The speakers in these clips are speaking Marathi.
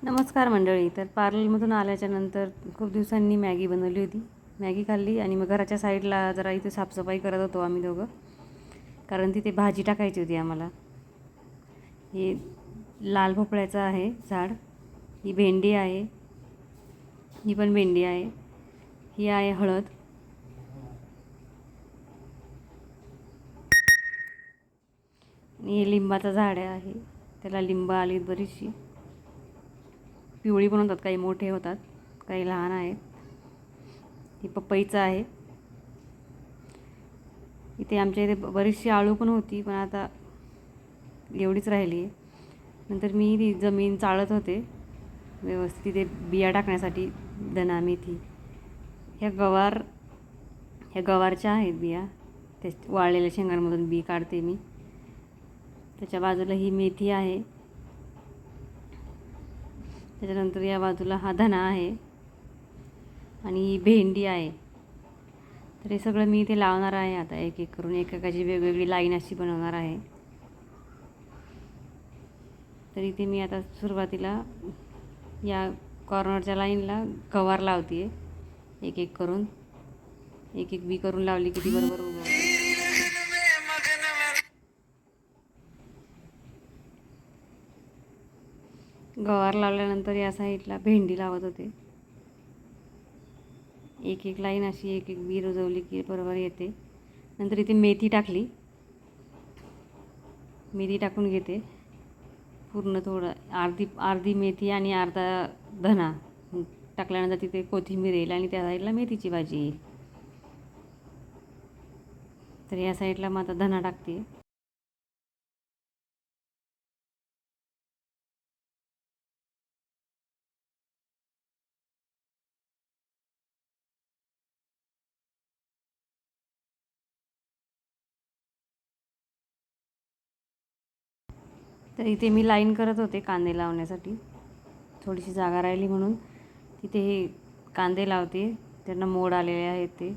नमस्कार मंडळी. तर पार्लरमधून आल्याच्यानंतर खूप दिवसांनी मॅगी बनवली होती. मॅगी खाल्ली आणि मग घराच्या साईडला जरा इथे साफसफाई करत होतो आम्ही दोघं, कारण तिथे भाजी टाकायची होती आम्हाला. हे लाल भोपळ्याचं आहे झाड, ही भेंडी आहे, ही पण भेंडी आहे, ही आहे हळद, आणि हे लिंबाचं झाड आहे. त्याला लिंब आली बरीचशी, पिवळी पण होतात, काही मोठे होतात, काही लहान आहेत. ही पपईचं आहे. इथे आमच्या इथे बरीचशी आळू पण होती, पण आता एवढीच राहिली आहे. नंतर मी ती जमीन चाळत होते व्यवस्थित, तिथे बिया टाकण्यासाठी धना मेथी. ह्या गवारच्या आहेत बिया, त्या वाळलेल्या शेंगांमधून बी काढते मी. त्याच्या बाजूला ही मेथी आहे, त्याच्यानंतर या बाजूला हा धना आहे आणि ही भेंडी आहे. तर हे सगळं मी इथे लावणार आहे आता, एक एक करून एकेकाची वेगवेगळी लाईन अशी बनवणार आहे. तर इथे मी आता सुरुवातीला या कॉर्नरच्या लाईनला गवार लावते आहे, एक एक करून, एक एक बी करून लावली की ती बरोबर उगवते. गवार लावल्यानंतर या साईडला भेंडी लावत होते. एक एक लाईन अशी एक एक बी रुजवली की बरोबर येते. नंतर इथे मेथी टाकली, मेथी टाकून घेते पूर्ण, थोडं अर्धी मेथी आणि अर्धा धना टाकल्यानंतर तिथे कोथिंबीर येईल आणि त्या साईडला मेथीची भाजी येईल. तर या साईडला मग आता धना टाकते. तर इथे मी लाईन करत होते कांदे लावण्यासाठी, थोडीशी जागा राहिली म्हणून तिथे हे कांदे लावते. त्यांना मोड आलेले आहेत ते,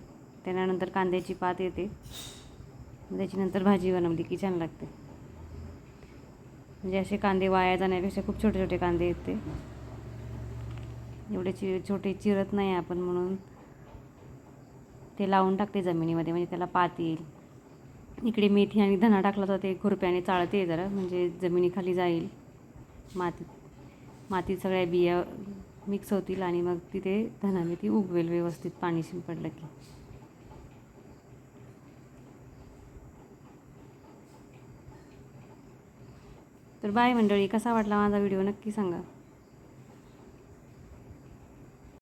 त्यानंतर कांद्याची पात येते, त्याच्यानंतर भाजी बनवली की छान लागते. म्हणजे असे कांदे वाया जाण्यापेक्षा खूप छोटे छोटे कांदे आहेत ते, एवढे छोटे चिरत नाही आपण, म्हणून ते लावून टाकते जमिनीमध्ये, म्हणजे त्याला पात येईल. इकडे मेथी आणि धना टाकला तर ते खुरप्याने चाळते जरा, म्हणजे जमिनीखाली जाईल, मातीत सगळ्या बिया मिक्स होतील आणि मग तिथे धना मेथी उगवेल व्यवस्थित पाणी शिंपडलं की. तर बाय मंडळी, कसा वाटला माझा व्हिडिओ नक्की सांगा.